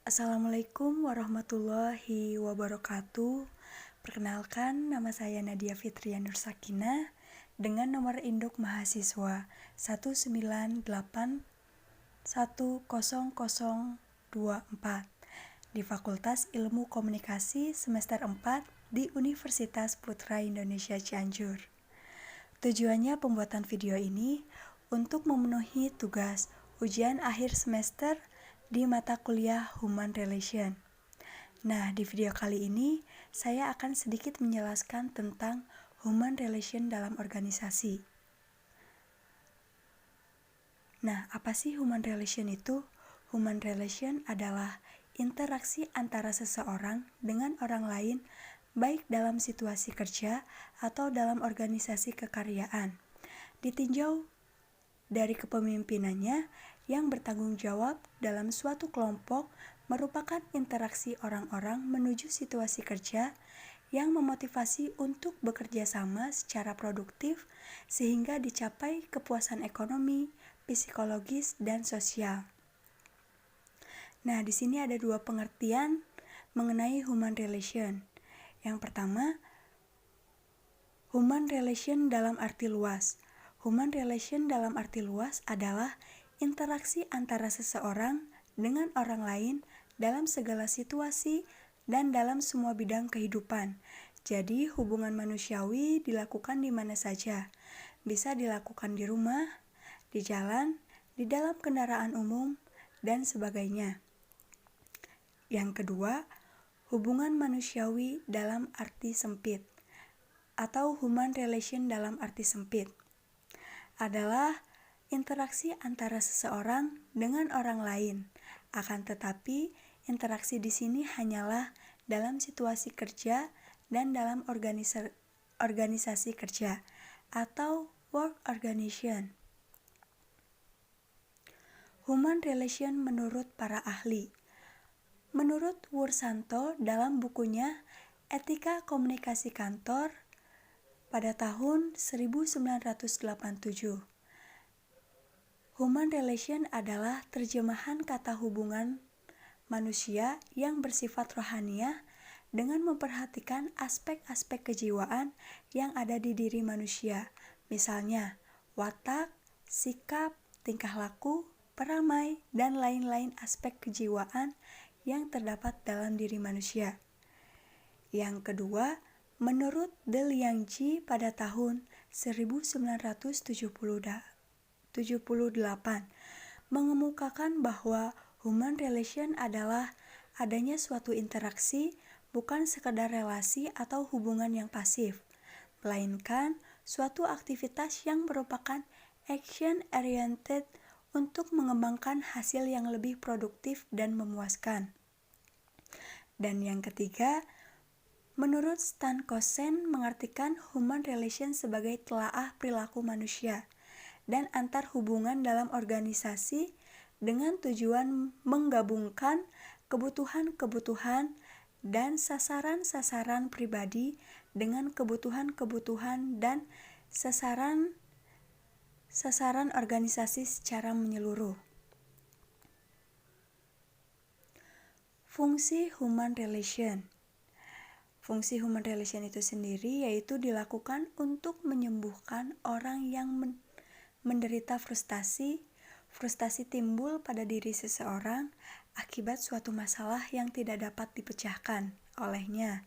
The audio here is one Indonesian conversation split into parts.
Assalamualaikum warahmatullahi wabarakatuh. Perkenalkan, nama saya Nadia Fitria Nursakinah dengan nomor induk mahasiswa 198100024 di Fakultas Ilmu Komunikasi semester 4 di Universitas Putra Indonesia Cianjur. Tujuannya pembuatan video ini untuk memenuhi tugas ujian akhir semester di mata kuliah Human Relation. Nah, di video kali ini saya akan sedikit menjelaskan tentang Human Relation dalam organisasi. Nah, apa sih Human Relation itu? Human Relation adalah interaksi antara seseorang dengan orang lain, baik dalam situasi kerja atau dalam organisasi kekaryaan. Ditinjau dari kepemimpinannya yang bertanggung jawab dalam suatu kelompok merupakan interaksi orang-orang menuju situasi kerja yang memotivasi untuk bekerja sama secara produktif sehingga dicapai kepuasan ekonomi, psikologis, dan sosial. Nah, di sini ada dua pengertian mengenai human relation. Yang pertama, human relation dalam arti luas. Human relation dalam arti luas adalah interaksi antara seseorang dengan orang lain dalam segala situasi dan dalam semua bidang kehidupan. Jadi, hubungan manusiawi dilakukan di mana saja. Bisa dilakukan di rumah, di jalan, di dalam kendaraan umum, dan sebagainya. Yang kedua, hubungan manusiawi dalam arti sempit atau human relation dalam arti sempit adalah interaksi antara seseorang dengan orang lain. Akan tetapi, interaksi di sini hanyalah dalam situasi kerja dan dalam organisasi kerja atau work organization. Human relation menurut para ahli. Menurut Wursanto dalam bukunya Etika Komunikasi Kantor pada tahun 1987. Human relation adalah terjemahan kata hubungan manusia yang bersifat rohaniah dengan memperhatikan aspek-aspek kejiwaan yang ada di diri manusia, misalnya watak, sikap, tingkah laku, peramai, dan lain-lain aspek kejiwaan yang terdapat dalam diri manusia. Yang kedua, menurut De Liangji pada tahun 1978 mengemukakan bahwa human relation adalah adanya suatu interaksi, bukan sekadar relasi atau hubungan yang pasif, melainkan suatu aktivitas yang merupakan action oriented untuk mengembangkan hasil yang lebih produktif dan memuaskan. Dan yang ketiga, menurut Stan Kosen mengartikan human relation sebagai telaah perilaku manusia dan antar hubungan dalam organisasi dengan tujuan menggabungkan kebutuhan-kebutuhan dan sasaran-sasaran pribadi dengan kebutuhan-kebutuhan dan sasaran organisasi secara menyeluruh. Fungsi human relation. Fungsi human relation itu sendiri yaitu dilakukan untuk menyembuhkan orang yang menderita frustasi. Frustasi timbul pada diri seseorang akibat suatu masalah yang tidak dapat dipecahkan olehnya.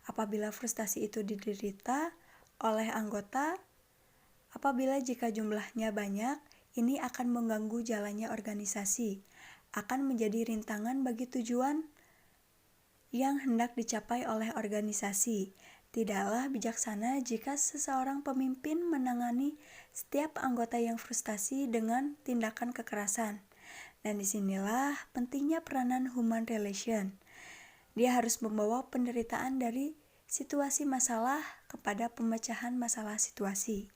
Apabila frustasi itu diderita oleh anggota, apabila jika jumlahnya banyak, ini akan mengganggu jalannya organisasi, akan menjadi rintangan bagi tujuan yang hendak dicapai oleh organisasi. Tidaklah bijaksana jika seseorang pemimpin menangani setiap anggota yang frustasi dengan tindakan kekerasan. Dan disinilah pentingnya peranan human relation. Dia harus membawa penderitaan dari situasi masalah kepada pemecahan masalah situasi.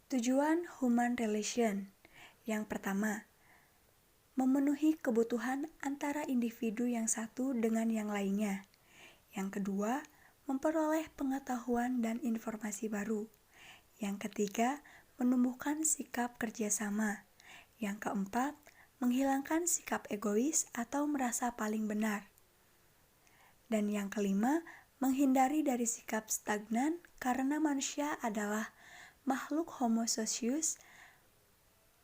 Tujuan human relation. Yang pertama, memenuhi kebutuhan antara individu yang satu dengan yang lainnya. Yang kedua, memperoleh pengetahuan dan informasi baru. Yang ketiga, menumbuhkan sikap kerjasama. Yang keempat, menghilangkan sikap egois atau merasa paling benar. Dan yang kelima, menghindari dari sikap stagnan karena manusia adalah makhluk homo socius,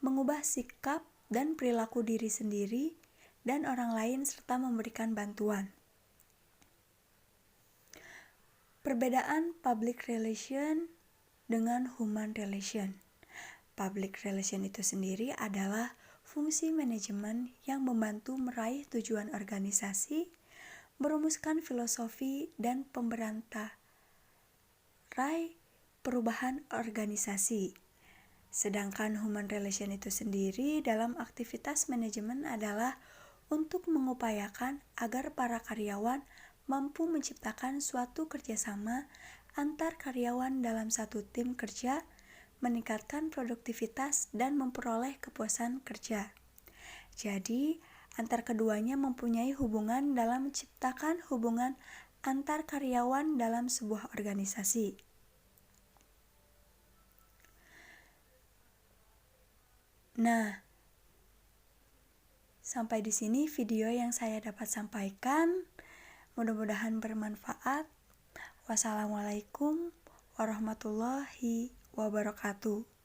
mengubah sikap dan perilaku diri sendiri dan orang lain serta memberikan bantuan. Perbedaan public relation dengan human relation. Public relation itu sendiri adalah fungsi manajemen yang membantu meraih tujuan organisasi, merumuskan filosofi dan raih perubahan organisasi. Sedangkan human relation itu sendiri dalam aktivitas manajemen adalah untuk mengupayakan agar para karyawan mampu menciptakan suatu kerjasama antar karyawan dalam satu tim kerja, meningkatkan produktivitas dan memperoleh kepuasan kerja. Jadi, antar keduanya mempunyai hubungan dalam menciptakan hubungan antar karyawan dalam sebuah organisasi. Nah, sampai di sini video yang saya dapat sampaikan. Mudah-mudahan bermanfaat. Wassalamualaikum warahmatullahi wabarakatuh.